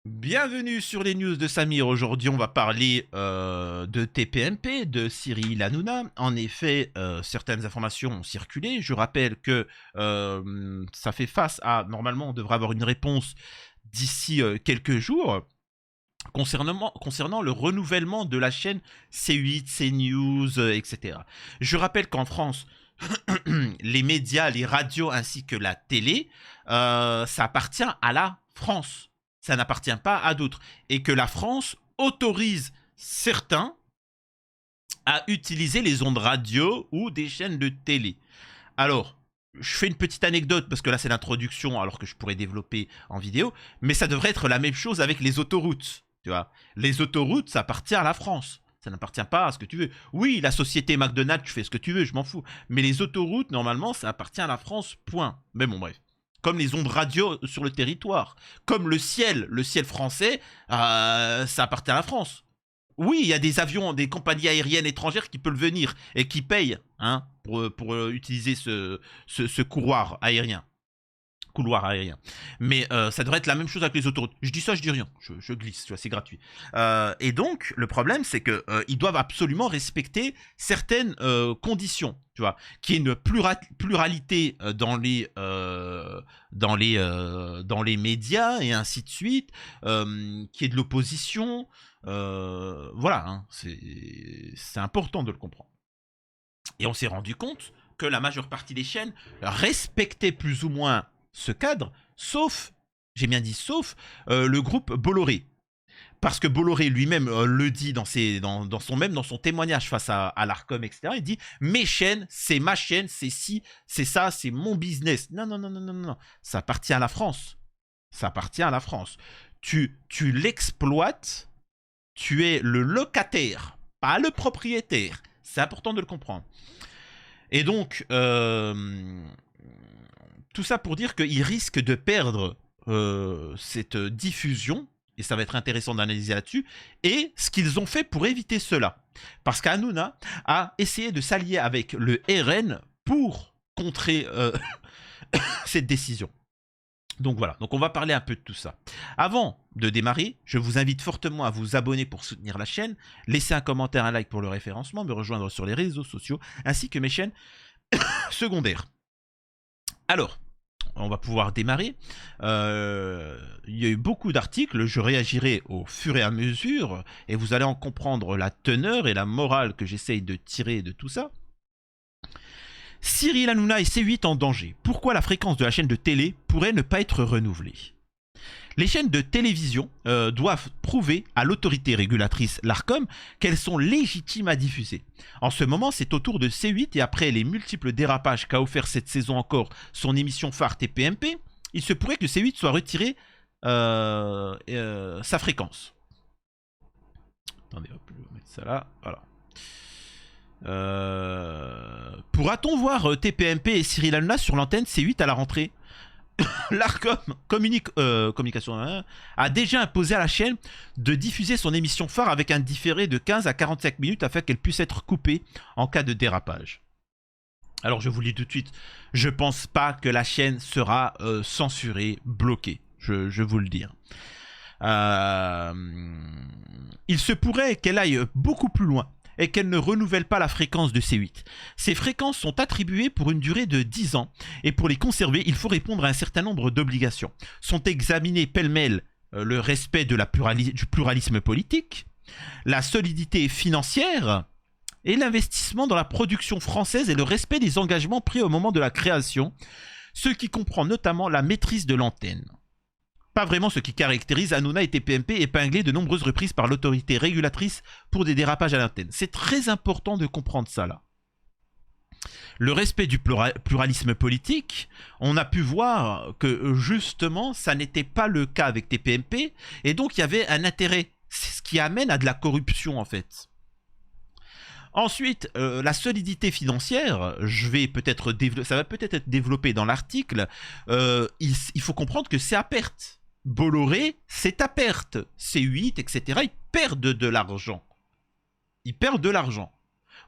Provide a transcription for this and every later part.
Bienvenue sur les news de Samir. Aujourd'hui, on va parler de TPMP, de Cyril Hanouna. En effet, certaines informations ont circulé. Je rappelle que ça fait face à... Normalement, on devrait avoir une réponse d'ici quelques jours concernant le renouvellement de la chaîne C8, CNews, etc. Je rappelle qu'en France, les médias, les radios ainsi que la télé, ça appartient à la France. Ça n'appartient pas à d'autres. Et que la France autorise certains à utiliser les ondes radio ou des chaînes de télé. Alors, je fais une petite anecdote parce que là c'est l'introduction alors que je pourrais développer en vidéo, mais ça devrait être la même chose avec les autoroutes. Tu vois, les autoroutes, ça appartient à la France. Ça n'appartient pas à ce que tu veux. Oui, la société McDonald's, tu fais ce que tu veux, je m'en fous. Mais les autoroutes, normalement, ça appartient à la France, point. Mais bon, bref. Comme les ondes radio sur le territoire. Comme le ciel français, ça appartient à la France. Oui, il y a des avions, des compagnies aériennes étrangères qui peuvent venir et qui payent hein, pour utiliser ce couloir aérien. Mais ça devrait être la même chose avec les autoroutes. Je dis ça, je dis rien. Je glisse, tu vois, c'est gratuit. Et donc, le problème, c'est que ils doivent absolument respecter certaines conditions, tu vois, qu'il y ait une pluralité dans les médias et ainsi de suite, qu'il y ait de l'opposition. Voilà, hein, c'est important de le comprendre. Et on s'est rendu compte que la majeure partie des chaînes respectaient plus ou moins ce cadre, sauf, j'ai bien dit sauf, le groupe Bolloré. Parce que Bolloré lui-même le dit dans son témoignage face à l'Arcom, etc. Il dit mes chaînes, c'est ma chaîne, c'est ci, c'est ça, c'est mon business. Non, non, non, non, non, non. Ça appartient à la France. Ça appartient à la France. Tu l'exploites, tu es le locataire, pas le propriétaire. C'est important de le comprendre. Et donc, tout ça pour dire qu'ils risquent de perdre cette diffusion, et ça va être intéressant d'analyser là-dessus, et ce qu'ils ont fait pour éviter cela. Parce qu'Hanouna a essayé de s'allier avec le RN pour contrer cette décision. Donc voilà, donc on va parler un peu de tout ça. Avant de démarrer, je vous invite fortement à vous abonner pour soutenir la chaîne, laisser un commentaire, un like pour le référencement, me rejoindre sur les réseaux sociaux, ainsi que mes chaînes secondaires. Alors, on va pouvoir démarrer. Il y a eu beaucoup d'articles, je réagirai au fur et à mesure, et vous allez en comprendre la teneur et la morale que j'essaye de tirer de tout ça. Cyril Hanouna et C8 en danger. Pourquoi la fréquence de la chaîne de télé pourrait ne pas être renouvelée? Les chaînes de télévision doivent prouver à l'autorité régulatrice, l'Arcom, qu'elles sont légitimes à diffuser. En ce moment, c'est au tour de C8 et après les multiples dérapages qu'a offert cette saison encore son émission phare TPMP, il se pourrait que C8 soit retiré sa fréquence. Attendez, hop, je vais mettre ça là, voilà. Pourra-t-on voir TPMP et Cyril Hanouna sur l'antenne C8 à la rentrée? L'Arcom Communication a déjà imposé à la chaîne de diffuser son émission phare avec un différé de 15 à 45 minutes afin qu'elle puisse être coupée en cas de dérapage. Alors je vous le dis tout de suite, je pense pas que la chaîne sera censurée, bloquée, je vous le dis. Il se pourrait qu'elle aille beaucoup plus loin et qu'elle ne renouvelle pas la fréquence de C8. Ces fréquences sont attribuées pour une durée de 10 ans et pour les conserver, il faut répondre à un certain nombre d'obligations. Sont examinées pêle-mêle le respect de du pluralisme politique, la solidité financière et l'investissement dans la production française et le respect des engagements pris au moment de la création, ce qui comprend notamment la maîtrise de l'antenne. Pas vraiment ce qui caractérise Hanouna et TPMP épinglés de nombreuses reprises par l'autorité régulatrice pour des dérapages à l'antenne. C'est très important de comprendre ça là. Le respect du pluralisme politique, on a pu voir que justement ça n'était pas le cas avec TPMP et donc il y avait un intérêt, ce qui amène à de la corruption en fait. Ensuite, la solidité financière, ça va peut-être être développé dans l'article, il faut comprendre que c'est à perte. Bolloré, c'est à perte. C8, etc. Ils perdent de l'argent. Ils perdent de l'argent.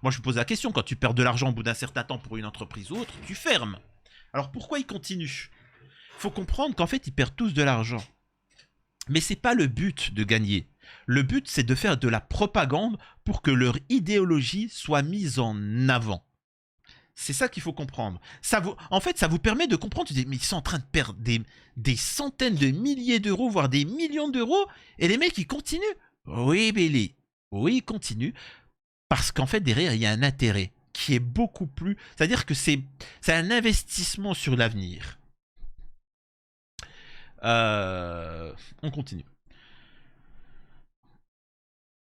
Moi, je me pose la question, quand tu perds de l'argent au bout d'un certain temps pour une entreprise ou autre, tu fermes. Alors pourquoi ils continuent? Il faut comprendre qu'en fait, ils perdent tous de l'argent. Mais c'est pas le but de gagner. Le but, c'est de faire de la propagande pour que leur idéologie soit mise en avant. C'est ça qu'il faut comprendre. En fait, ça vous permet de comprendre, mais ils sont en train de perdre des centaines de milliers d'euros, voire des millions d'euros, et les mecs, ils continuent. Oui, Billy. Oui, ils continuent. Parce qu'en fait, derrière, il y a un intérêt qui est beaucoup plus... C'est-à-dire que c'est un investissement sur l'avenir. On continue.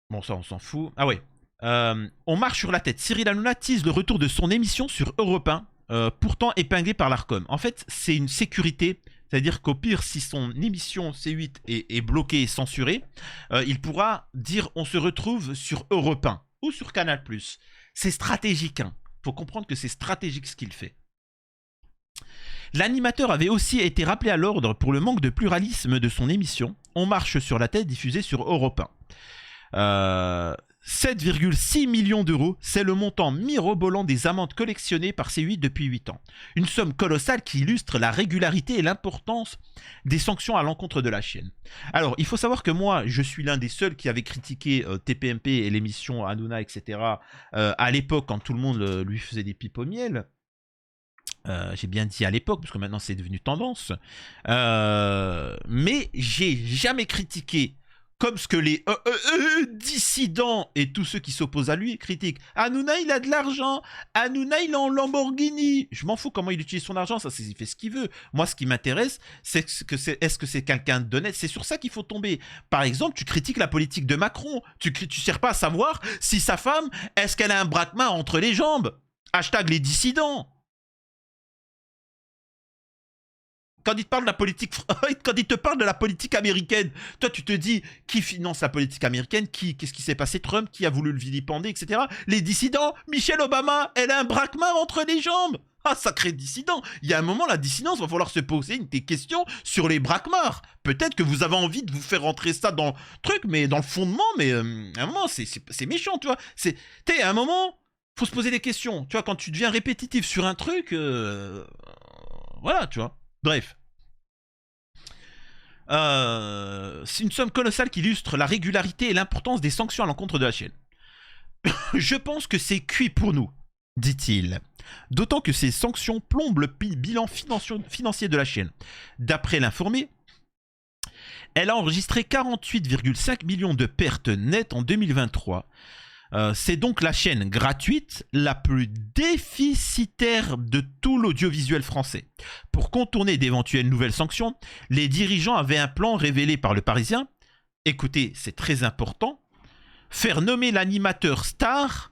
Bon, ça, on s'en fout. Ah ouais. On marche sur la tête. Cyril Hanouna tease le retour de son émission sur Europe 1, pourtant épinglé par l'Arcom. En fait, c'est une sécurité. C'est-à-dire qu'au pire, si son émission C8 est bloquée et censurée, il pourra dire on se retrouve sur Europe 1 ou sur Canal+. C'est stratégique. Hein. Faut comprendre que c'est stratégique ce qu'il fait. L'animateur avait aussi été rappelé à l'ordre pour le manque de pluralisme de son émission On marche sur la tête diffusée sur Europe 1. 7,6 millions d'euros, c'est le montant mirobolant des amendes collectionnées par C8 depuis 8 ans. Une somme colossale qui illustre la régularité et l'importance des sanctions à l'encontre de la chaîne. Alors, il faut savoir que moi, je suis l'un des seuls qui avait critiqué TPMP et l'émission Hanouna, etc. À l'époque, quand tout le monde lui faisait des pipes au miel. J'ai bien dit à l'époque, parce que maintenant c'est devenu tendance. Mais j'ai jamais critiqué comme ce que les dissidents et tous ceux qui s'opposent à lui critiquent. Hanouna, il a de l'argent. Hanouna, il est en Lamborghini. Je m'en fous comment il utilise son argent. Ça, il fait ce qu'il veut. Moi, ce qui m'intéresse, c'est est-ce que c'est quelqu'un d'honnête. C'est sur ça qu'il faut tomber. Par exemple, tu critiques la politique de Macron. Tu sers pas à savoir si sa femme, est-ce qu'elle a un braquemar entre les jambes. Hashtag les dissidents. Quand il te parle de la politique, quand il te parle de la politique américaine, toi tu te dis qui finance la politique américaine, qu'est-ce qui s'est passé, Trump, qui a voulu le vilipender, etc. Les dissidents, Michelle Obama, elle a un braquemar entre les jambes. Ah, sacré dissident. Il y a un moment, la dissidence, va falloir se poser des questions sur les braquemars. Peut-être que vous avez envie de vous faire rentrer ça dans le truc, mais dans le fondement, mais à un moment, c'est méchant, tu vois. À un moment, faut se poser des questions. Tu vois, quand tu deviens répétitif sur un truc, voilà, tu vois. Bref. C'est une somme colossale qui illustre la régularité et l'importance des sanctions à l'encontre de la chaîne. Je pense que c'est cuit pour nous, dit-il. D'autant que ces sanctions plombent le bilan financier de la chaîne. D'après l'informé, elle a enregistré 48,5 millions de pertes nettes en 2023. C'est donc la chaîne gratuite la plus déficitaire de tout l'audiovisuel français. Pour contourner d'éventuelles nouvelles sanctions, les dirigeants avaient un plan révélé par le Parisien. Écoutez, c'est très important. Faire nommer l'animateur star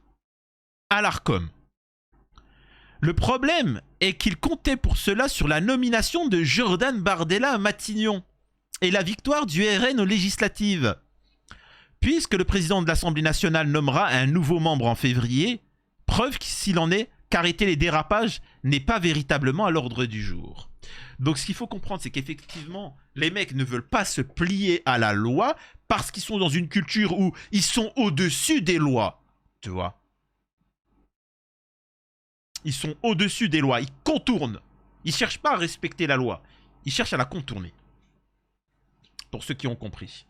à l'Arcom. Le problème est qu'il comptait pour cela sur la nomination de Jordan Bardella à Matignon et la victoire du RN aux législatives. Puisque le président de l'Assemblée nationale nommera un nouveau membre en février, preuve s'il en est qu'arrêter les dérapages n'est pas véritablement à l'ordre du jour. Donc ce qu'il faut comprendre, c'est qu'effectivement, les mecs ne veulent pas se plier à la loi parce qu'ils sont dans une culture où ils sont au-dessus des lois. Tu vois ? Ils sont au-dessus des lois, ils contournent. Ils ne cherchent pas à respecter la loi, ils cherchent à la contourner. Pour ceux qui ont compris.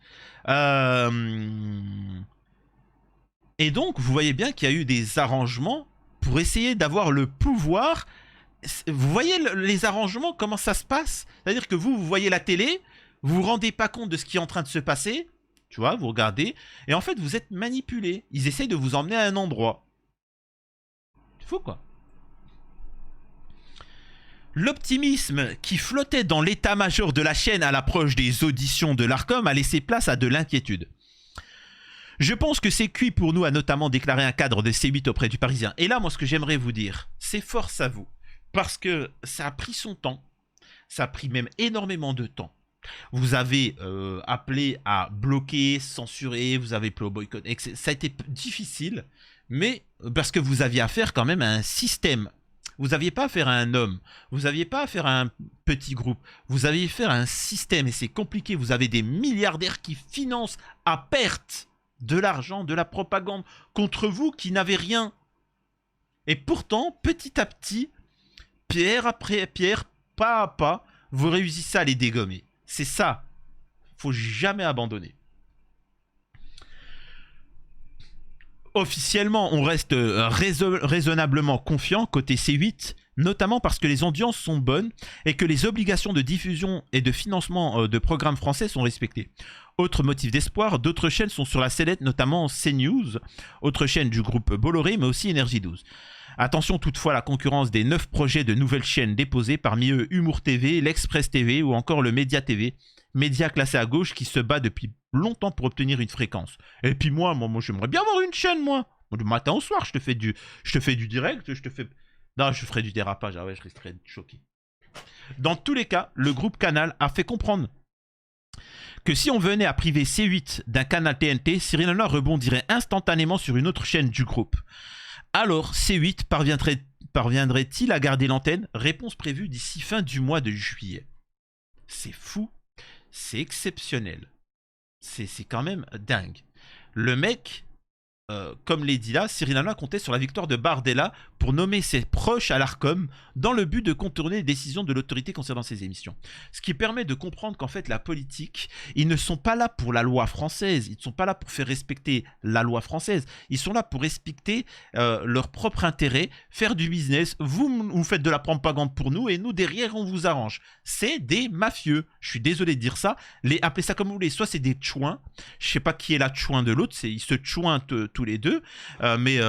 Et donc, vous voyez bien qu'il y a eu des arrangements pour essayer d'avoir le pouvoir. Vous voyez les arrangements, comment ça se passe? C'est-à-dire que vous voyez la télé, vous vous rendez pas compte de ce qui est en train de se passer, tu vois, vous regardez, et en fait, vous êtes manipulé. Ils essayent de vous emmener à un endroit. C'est fou, quoi. L'optimisme qui flottait dans l'état-major de la chaîne à l'approche des auditions de l'Arcom a laissé place à de l'inquiétude. Je pense que c'est cuit pour nous, a notamment déclaré un cadre de C8 auprès du Parisien. Et là, moi, ce que j'aimerais vous dire, c'est force à vous. Parce que ça a pris son temps. Ça a pris même énormément de temps. Vous avez appelé à bloquer, censurer, vous avez appelé au boycott. Ça a été difficile, mais parce que vous aviez affaire quand même à un système. Vous n'aviez pas affaire à un homme, vous n'aviez pas affaire à un petit groupe, vous aviez affaire à un système et c'est compliqué. Vous avez des milliardaires qui financent à perte de l'argent, de la propagande contre vous qui n'avez rien. Et pourtant, petit à petit, pierre après pierre, pas à pas, vous réussissez à les dégommer. C'est ça. Faut jamais abandonner. Officiellement, on reste raisonnablement confiant côté C8, notamment parce que les audiences sont bonnes et que les obligations de diffusion et de financement de programmes français sont respectées. Autre motif d'espoir, d'autres chaînes sont sur la sellette, notamment CNews, autre chaîne du groupe Bolloré, mais aussi Énergie 12. Attention toutefois à la concurrence des 9 projets de nouvelles chaînes déposées, parmi eux Humour TV, l'Express TV ou encore le Média TV, média classé à gauche qui se bat depuis longtemps pour obtenir une fréquence. Et puis moi j'aimerais bien avoir une chaîne, moi. Du matin au soir, je te fais du direct, je te fais... Non, je ferai du dérapage, ah ouais, je resterai choqué. Dans tous les cas, le groupe Canal a fait comprendre que si on venait à priver C8 d'un canal TNT, Cyril Hanouna rebondirait instantanément sur une autre chaîne du groupe. Alors, C8 parviendrait-il à garder l'antenne? Réponse prévue d'ici fin du mois de juillet. C'est fou, c'est exceptionnel. C'est quand même dingue. Le mec, comme l'a dit là, Cyril Hanouna comptait sur la victoire de Bardella pour nommer ses proches à l'Arcom dans le but de contourner les décisions de l'autorité concernant ses émissions. Ce qui permet de comprendre qu'en fait la politique, ils ne sont pas là pour la loi française, ils ne sont pas là pour faire respecter la loi française, ils sont là pour respecter leur propre intérêt, faire du business, vous faites de la propagande pour nous et nous derrière on vous arrange. C'est des mafieux, je suis désolé de dire ça, appelez ça comme vous voulez, soit c'est des chouins, je sais pas qui est la chouin de l'autre, ils se chouintent tous les deux, mais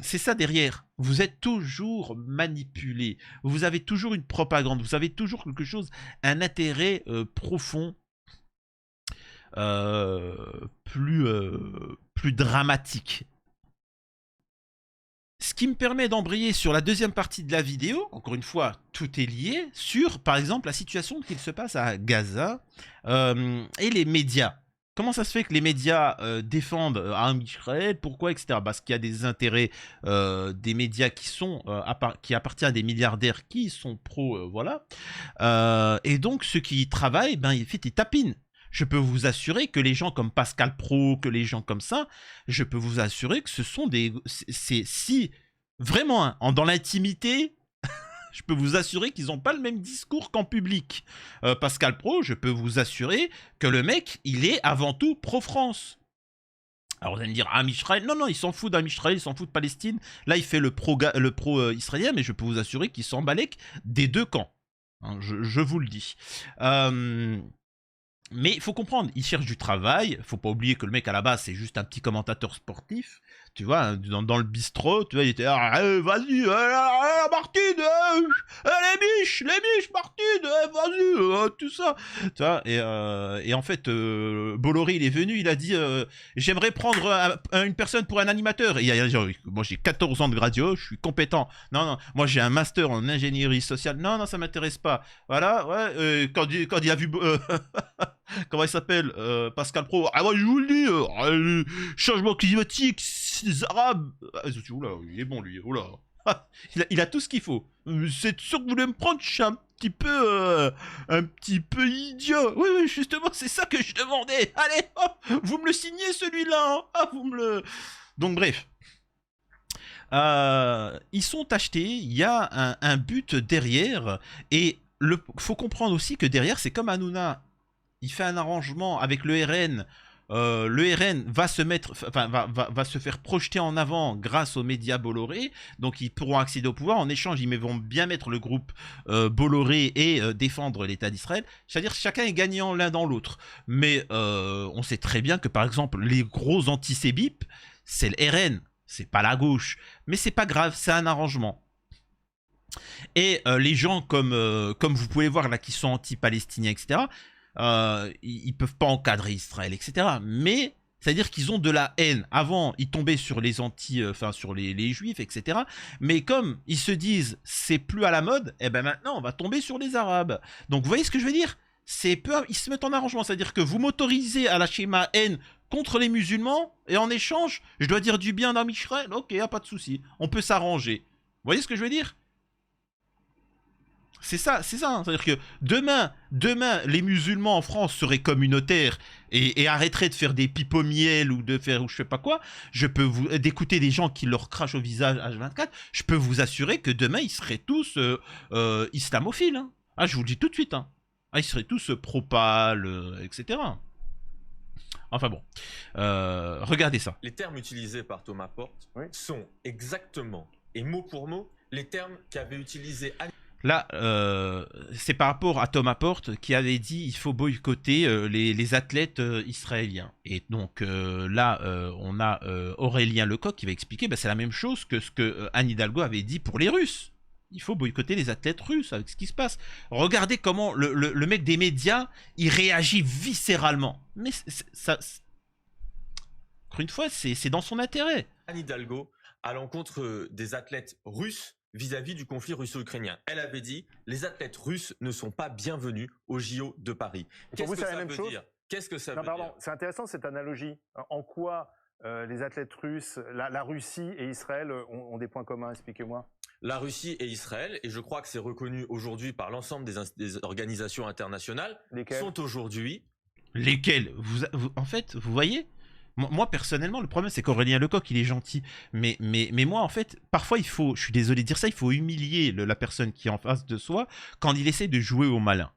c'est ça derrière. Vous êtes toujours manipulé, vous avez toujours une propagande, vous avez toujours quelque chose, un intérêt profond, plus dramatique. Ce qui me permet d'embrayer sur la deuxième partie de la vidéo, encore une fois, tout est lié, sur par exemple la situation qu'il se passe à Gaza et les médias. Comment ça se fait que les médias défendent Israël, pourquoi, etc. Parce qu'il y a des intérêts des médias qui appartiennent à des milliardaires qui sont pro, voilà. Et donc ceux qui y travaillent, ben ils tapinent. Je peux vous assurer que les gens comme Pascal Praud, que les gens comme ça, je peux vous assurer que ce sont des... Si vraiment, hein, dans l'intimité... Je peux vous assurer qu'ils n'ont pas le même discours qu'en public. Pascal Praud, je peux vous assurer que le mec, il est avant tout pro-France. Alors vous allez me dire, Israël, non, il s'en fout d'Israël, il s'en fout de Palestine. Là, il fait le pro-israélien, mais je peux vous assurer qu'il s'en balèque des deux camps. Hein, je vous le dis. Mais il faut comprendre, il cherche du travail. Faut pas oublier que le mec à la base c'est juste un petit commentateur sportif. Tu vois, dans le bistrot, tu vois, il était vas-y, Martine, les biches, Martine, vas-y, tout ça. Tu vois, et en fait, Bolloré il est venu, il a dit j'aimerais prendre une personne pour un animateur. Et il a dit moi j'ai 14 ans de radio, je suis compétent. Non, moi j'ai un master en ingénierie sociale. Non, ça m'intéresse pas. Voilà, ouais, quand il a vu comment il s'appelle Pascal Praud. Ah ouais, je vous le dis, changement climatique, les Arabes. Oula, il est bon lui. Oula. il a tout ce qu'il faut. C'est sûr que vous voulez me prendre, je suis un petit peu idiot. Oui, justement, c'est ça que je demandais. Allez, hop, vous me le signez celui-là. Hein. Ah, vous me le... Donc bref. Ils sont achetés, il y a un but derrière. Et faut comprendre aussi que derrière, c'est comme Hanouna. Il fait un arrangement avec le RN. Le RN va se faire projeter en avant grâce aux médias Bolloré. Donc ils pourront accéder au pouvoir. En échange, ils vont bien mettre le groupe Bolloré et défendre l'État d'Israël. C'est-à-dire chacun est gagnant l'un dans l'autre. Mais on sait très bien que par exemple, les gros antisémites, c'est le RN. C'est pas la gauche. Mais c'est pas grave, c'est un arrangement. Et les gens comme vous pouvez voir là qui sont anti-palestiniens, etc., ils peuvent pas encadrer Israël, etc. Mais c'est-à-dire qu'ils ont de la haine. Avant, ils tombaient sur les sur les juifs, etc. Mais comme ils se disent c'est plus à la mode, et ben maintenant on va tomber sur les arabes. Donc vous voyez ce que je veux dire? Ils se mettent en arrangement, c'est-à-dire que vous m'autorisez à lâcher ma haine contre les musulmans et en échange, je dois dire du bien d'Am Israël. Ok, y a pas de souci, on peut s'arranger. Vous voyez ce que je veux dire? C'est ça, hein. C'est-à-dire que demain, les musulmans en France seraient communautaires et arrêteraient de faire des pipes au miel ou de faire je sais pas quoi. D'écouter des gens qui leur crachent au visage H24. Je peux vous assurer que demain ils seraient tous islamophiles. Hein. Ah, je vous le dis tout de suite. Hein. Ah, ils seraient tous pro-pâle, etc. Enfin bon, regardez ça. Les termes utilisés par Thomas Porte Oui. sont exactement et mot pour mot les termes qu'avait utilisé Anne. Là, c'est par rapport à Thomas Porte qui avait dit il faut boycotter les athlètes israéliens. Et donc là, on a Aurélien Lecoq qui va expliquer, bah, c'est la même chose que ce que Anne Hidalgo avait dit pour les Russes. Il faut boycotter les athlètes russes avec ce qui se passe. Regardez comment le mec des médias, il réagit viscéralement. Mais encore une fois, c'est dans son intérêt. Anne Hidalgo à l'encontre des athlètes russes vis-à-vis du conflit russo-ukrainien. Elle avait dit les athlètes russes ne sont pas bienvenus au JO de Paris. Qu'est-ce que ça veut dire? Qu'est-ce que ça veut dire? C'est intéressant cette analogie. En quoi les athlètes russes, la Russie et Israël ont des points communs? Expliquez-moi. La Russie et Israël, et je crois que c'est reconnu aujourd'hui par l'ensemble des organisations internationales, Lesquelles? sont aujourd'hui... Lesquels en fait, vous voyez, moi personnellement, le problème c'est qu'Aurélien Lecoq il est gentil, mais moi en fait, parfois il faut, je suis désolé de dire ça, il faut humilier la personne qui est en face de soi quand il essaie de jouer au malin.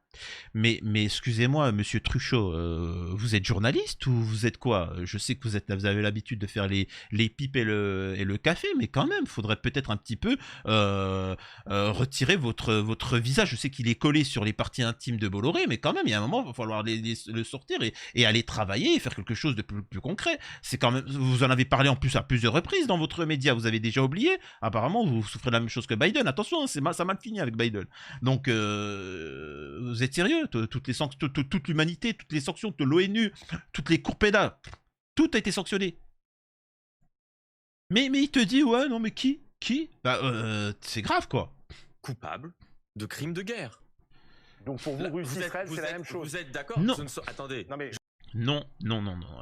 Mais excusez-moi, monsieur Truchot, vous êtes journaliste ou vous êtes quoi? Je sais que vous avez l'habitude de faire les pipes et le café, mais quand même, faudrait peut-être un petit peu retirer votre visage. Je sais qu'il est collé sur les parties intimes de Bolloré, mais quand même, il y a un moment, il va falloir le sortir et aller travailler et faire quelque chose de plus concret. C'est quand même, vous en avez parlé en plus à plusieurs reprises dans votre média, vous avez déjà oublié. Apparemment, vous souffrez de la même chose que Biden. Attention, ça a mal fini avec Biden. Donc, vous êtes sérieux? Toute l'humanité, toutes les sanctions de l'ONU, toutes les cours pénales, tout a été sanctionné. Mais il te dit, ouais, non, mais qui? Bah, c'est grave, quoi. Coupable de crimes de guerre. Donc pour vous, Russie-Israël, c'est la même chose. Vous êtes d'accord? Non. Attendez. Non, mais... Non.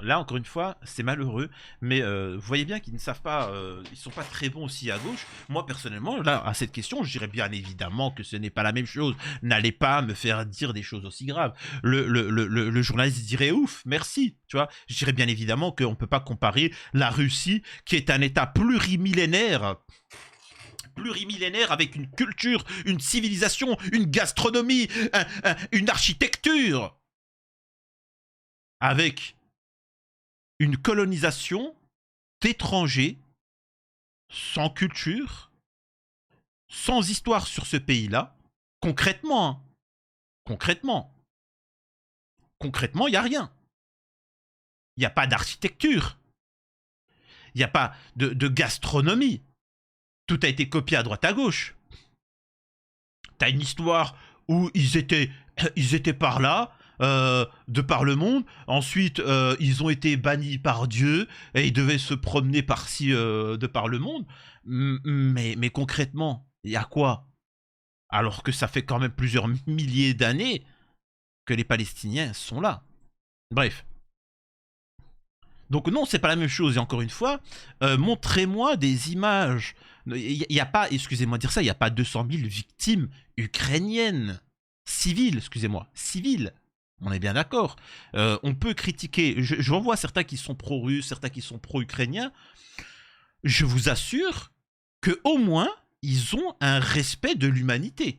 Là, encore une fois, c'est malheureux, mais vous voyez bien qu'ils ne savent pas, ils sont pas très bons aussi à gauche. Moi, personnellement, là, à cette question, je dirais bien évidemment que ce n'est pas la même chose. N'allez pas me faire dire des choses aussi graves. Le journaliste dirait ouf, merci, tu vois. Je dirais bien évidemment qu'on ne peut pas comparer la Russie, qui est un État plurimillénaire avec une culture, une civilisation, une gastronomie, une architecture, avec une colonisation d'étrangers, sans culture, sans histoire sur ce pays-là. Concrètement, il n'y a rien. Il n'y a pas d'architecture. Il n'y a pas de gastronomie. Tout a été copié à droite à gauche. T'as une histoire où ils étaient par là, de par le monde. Ensuite, ils ont été bannis par Dieu et ils devaient se promener par-ci, de par le monde. Mais concrètement, il y a quoi? Alors que ça fait quand même plusieurs milliers d'années que les Palestiniens sont là. Bref. Donc non, c'est pas la même chose. Et encore une fois, montrez-moi des images. Il n'y a pas, excusez-moi de dire ça, il n'y a pas 200 000 victimes ukrainiennes. Civiles, excusez-moi, civiles. On est bien d'accord. On peut critiquer. Je revois certains qui sont pro-russes, certains qui sont pro-ukrainiens. Je vous assure qu'au moins, ils ont un respect de l'humanité.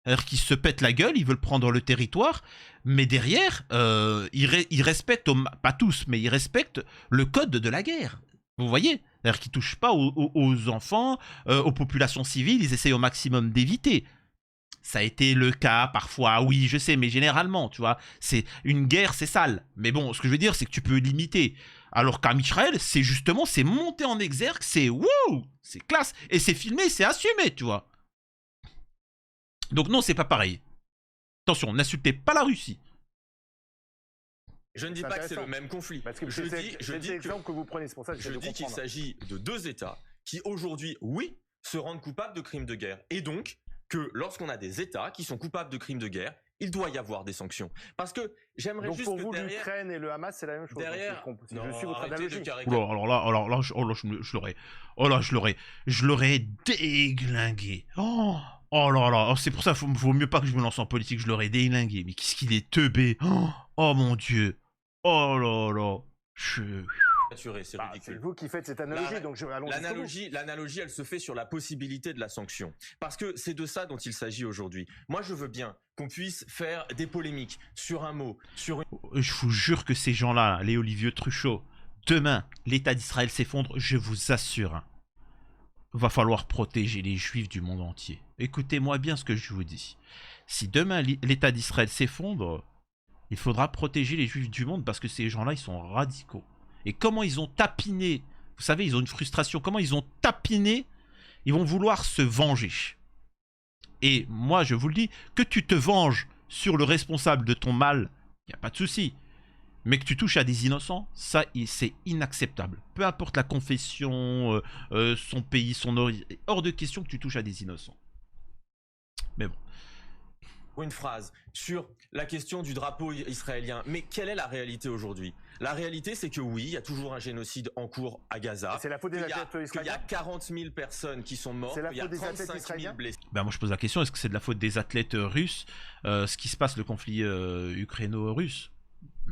C'est-à-dire qu'ils se pètent la gueule, ils veulent prendre le territoire, mais derrière, ils respectent, pas tous, mais ils respectent le code de la guerre. Vous voyez? C'est-à-dire qu'ils ne touchent pas aux enfants, aux populations civiles, ils essayent au maximum d'éviter. Ça a été le cas parfois, oui, je sais, mais généralement, tu vois, c'est une guerre, c'est sale. Mais bon, ce que je veux dire, c'est que tu peux limiter. Alors qu'en Israël, c'est justement, c'est monté en exergue, c'est wouh, c'est classe, et c'est filmé, c'est assumé, tu vois. Donc non, c'est pas pareil. Attention, n'insultez pas la Russie. Je ne dis pas que c'est le même conflit. Parce que je dis l'exemple que vous prenez, c'est pour ça que je dis qu'il s'agit de deux États qui aujourd'hui, oui, se rendent coupables de crimes de guerre. Et donc, que lorsqu'on a des États qui sont coupables de crimes de guerre, il doit y avoir des sanctions. Parce que j'aimerais juste pour que vous, derrière... l'Ukraine et le Hamas, c'est la même chose. Derrière... Je suis votre analogie. Alors là, je l'aurais déglingué. Oh là là, c'est pour ça qu'il vaut mieux pas que je me lance en politique, je l'aurais déglingué. Mais qu'est-ce qu'il est teubé. Oh mon Dieu. Oh là là. C'est ridicule. C'est vous qui faites cette analogie, donc l'analogie, elle se fait sur la possibilité de la sanction. Parce que c'est de ça dont il s'agit aujourd'hui. Moi, je veux bien qu'on puisse faire des polémiques sur un mot, sur une... Je vous jure que ces gens-là, les Olivier Truchot, demain, l'État d'Israël s'effondre, je vous assure. Hein, va falloir protéger les Juifs du monde entier. Écoutez-moi bien ce que je vous dis. Si demain, l'État d'Israël s'effondre, il faudra protéger les Juifs du monde parce que ces gens-là, ils sont radicaux. Et comment ils ont tapiné, vous savez, ils ont une frustration, comment ils ont tapiné, ils vont vouloir se venger. Et moi, je vous le dis, que tu te venges sur le responsable de ton mal, il n'y a pas de souci. Mais que tu touches à des innocents, ça, c'est inacceptable. Peu importe la confession, son pays, son origine, hors de question que tu touches à des innocents. Mais bon. Une phrase sur la question du drapeau israélien. Mais quelle est la réalité aujourd'hui? La réalité, c'est que oui, il y a toujours un génocide en cours à Gaza. C'est la faute des athlètes israéliens. Il y a 40 000 personnes qui sont mortes. C'est la faute des athlètes israéliens. Ben moi, je pose la question, est-ce que c'est de la faute des athlètes russes, ce qui se passe, le conflit ukraino-russe?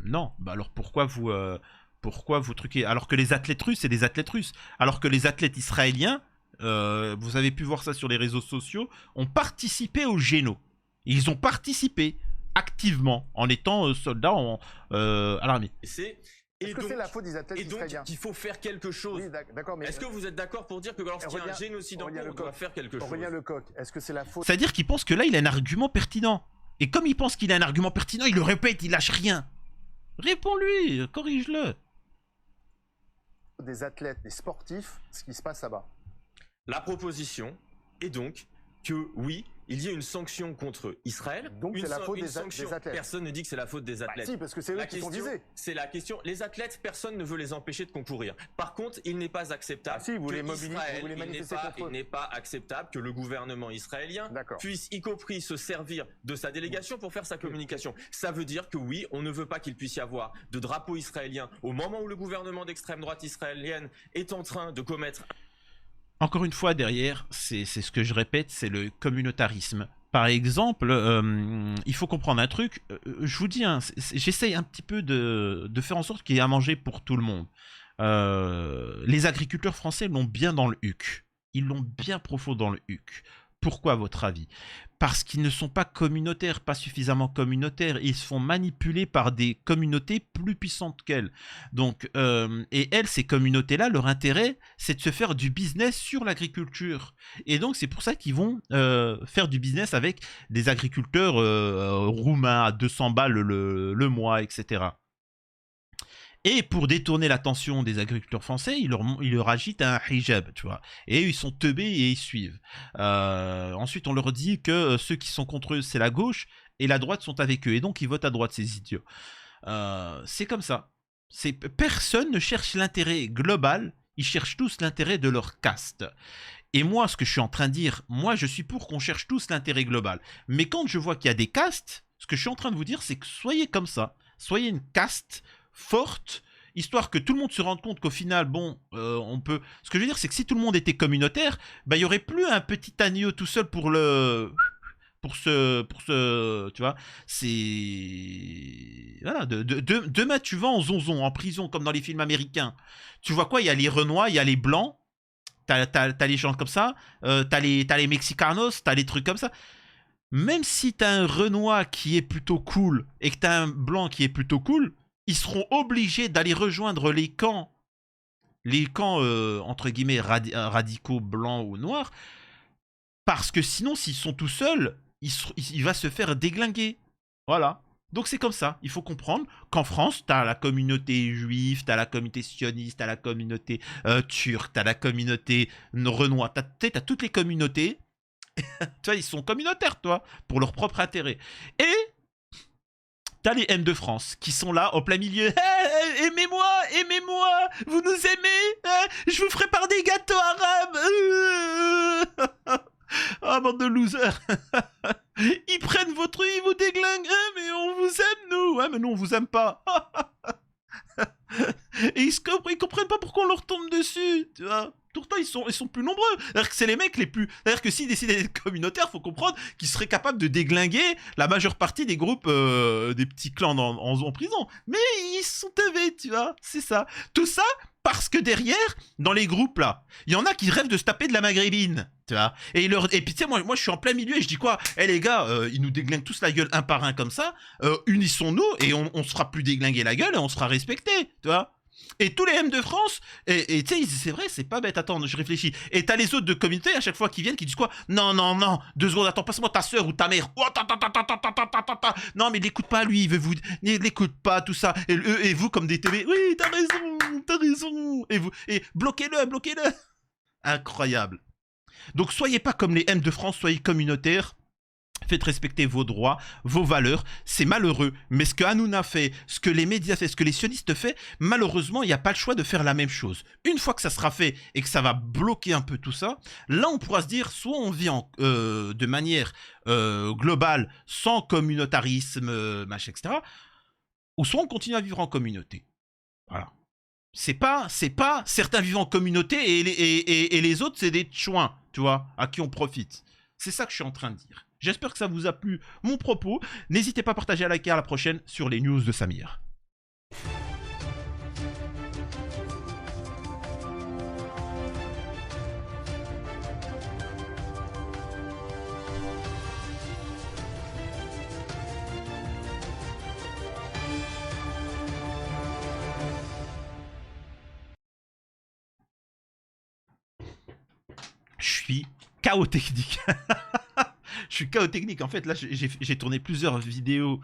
Non. Ben alors pourquoi vous truquez? Alors que les athlètes russes, c'est des athlètes russes. Alors que les athlètes israéliens, vous avez pu voir ça sur les réseaux sociaux, ont participé au géno. Ils ont participé activement en étant soldats à l'armée. Est-ce que c'est la faute des athlètes israéliens? Il faut faire quelque chose. Oui, d'accord, mais... Est-ce que vous êtes d'accord pour dire que lorsqu'il y a un génocide en cours, on doit faire quelque chose? Aurélien Lecoq, est-ce que c'est la faute... C'est-à-dire qu'il pense que là, il a un argument pertinent. Et comme il pense qu'il a un argument pertinent, il le répète, il lâche rien. Réponds-lui, corrige-le. Des athlètes, des sportifs, ce qui se passe là-bas. La proposition est donc que oui, il y a une sanction contre Israël. Donc c'est la faute des athlètes. Personne ne dit que c'est la faute des athlètes. Bah si, parce que c'est eux qui sont visés. C'est la question. Les athlètes, personne ne veut les empêcher de concourir. Par contre, il n'est pas acceptable. Si, vous les mobilisez, vous voulez manifester contre eux. Il n'est pas acceptable que le gouvernement israélien puisse, y compris, se servir de sa délégation pour faire sa communication. Ça veut dire que oui, on ne veut pas qu'il puisse y avoir de drapeau israélien au moment où le gouvernement d'extrême droite israélienne est en train de commettre... Encore une fois, derrière, c'est ce que je répète, c'est le communautarisme. Par exemple, il faut comprendre un truc, je vous dis, hein, j'essaye un petit peu de faire en sorte qu'il y ait à manger pour tout le monde. Les agriculteurs français l'ont bien dans le huc. Ils l'ont bien profond dans le huc. Pourquoi, à votre avis? Parce qu'ils ne sont pas communautaires, pas suffisamment communautaires. Ils se font manipuler par des communautés plus puissantes qu'elles. Donc, et elles, ces communautés-là, leur intérêt, c'est de se faire du business sur l'agriculture. Et donc, c'est pour ça qu'ils vont faire du business avec des agriculteurs roumains à 200 balles le mois, etc. Et pour détourner l'attention des agriculteurs français, ils leur agitent un hijab, tu vois. Et ils sont teubés et ils suivent. Ensuite, on leur dit que ceux qui sont contre eux, c'est la gauche, et la droite sont avec eux. Et donc, ils votent à droite, ces idiots. C'est comme ça. Personne ne cherche l'intérêt global, ils cherchent tous l'intérêt de leur caste. Et moi, ce que je suis en train de dire, moi, je suis pour qu'on cherche tous l'intérêt global. Mais quand je vois qu'il y a des castes, ce que je suis en train de vous dire, c'est que soyez comme ça. Soyez une caste forte, histoire que tout le monde se rende compte qu'au final, bon, on peut... Ce que je veux dire, c'est que si tout le monde était communautaire, bah, il n'y aurait plus un petit agneau tout seul pour le... Pour ce... Tu vois, c'est... Voilà, demain, tu vas en zonzon, en prison, comme dans les films américains. Tu vois quoi? Il y a les Renois, il y a les Blancs, t'as les gens comme ça, t'as les Mexicanos, t'as les trucs comme ça. Même si t'as un Renois qui est plutôt cool et que t'as un Blanc qui est plutôt cool, ils seront obligés d'aller rejoindre les camps entre guillemets radicaux blancs ou noirs, parce que sinon, s'ils sont tout seuls, il va se faire déglinguer. Voilà. Donc c'est comme ça. Il faut comprendre qu'en France, t'as la communauté juive, t'as la communauté sioniste, t'as la communauté turque, t'as la communauté renois, t'as toutes les communautés. Tu vois, ils sont communautaires, toi, pour leur propre intérêt. Et t'as les M de France qui sont là au plein milieu. Hey, aimez-moi, vous nous aimez, je vous ferai par des gâteaux arabes. Ah, bande de losers. Ils prennent vos trucs, ils vous déglinguent. Mais on vous aime, nous. Ouais, mais nous, on vous aime pas. Et ils comprennent pas pourquoi on leur tombe dessus, tu vois. Pourtant, maintenant, ils sont plus nombreux. C'est-à-dire que c'est les mecs les plus... C'est-à-dire que s'ils décidaient d'être communautaires, faut comprendre qu'ils seraient capables de déglinguer la majeure partie des groupes, des petits clans en prison. Mais ils sont TV, tu vois, c'est ça. Tout ça parce que derrière, dans les groupes là, il y en a qui rêvent de se taper de la maghrébine, tu vois. Et puis tu sais, moi je suis en plein milieu et je dis quoi? Eh les gars, ils nous déglinguent tous la gueule un par un comme ça, unissons-nous et on se fera plus déglinguer la gueule et on sera respecté, tu vois. Et tous les M de France, et tu sais, c'est vrai, c'est pas bête, attends, je réfléchis. Et t'as les autres de communauté à chaque fois qui viennent qui disent quoi? Non, 2 secondes, attends, passe-moi ta soeur ou ta mère. Oh, non, mais l'écoute pas, lui, il veut vous. L'écoute pas, tout ça. Et vous, comme des TV, oui, t'as raison. Et bloquez-le. Incroyable. Donc, soyez pas comme les M de France, soyez communautaires. Faites respecter vos droits, vos valeurs. C'est malheureux, mais ce que Hanouna fait, ce que les médias font, ce que les sionistes font, malheureusement, il n'y a pas le choix de faire la même chose. Une fois que ça sera fait et que ça va bloquer un peu tout ça, là, on pourra se dire, soit on vit de manière globale, sans communautarisme, machin, etc., ou soit on continue à vivre en communauté. Voilà. C'est pas certains vivent en communauté et les autres, c'est des chouins, tu vois, à qui on profite. C'est ça que je suis en train de dire. J'espère que ça vous a plu, mon propos. N'hésitez pas à partager, à liker, à la prochaine sur les news de Samir. Je suis chaos technique. Je suis chaos technique. En fait, là, j'ai tourné plusieurs vidéos.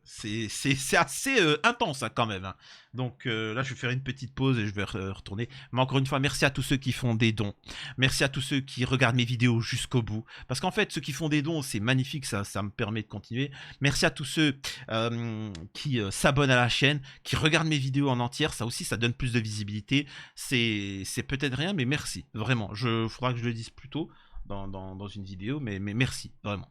C'est assez intense, hein, quand même. Hein. Donc là, je vais faire une petite pause et je vais retourner. Mais encore une fois, merci à tous ceux qui font des dons. Merci à tous ceux qui regardent mes vidéos jusqu'au bout. Parce qu'en fait, ceux qui font des dons, c'est magnifique. Ça me permet de continuer. Merci à tous ceux qui s'abonnent à la chaîne, qui regardent mes vidéos en entière. Ça aussi, ça donne plus de visibilité. C'est peut-être rien, mais merci. Vraiment. Faudra que je le dise plus tôt. Dans une vidéo, mais merci, vraiment.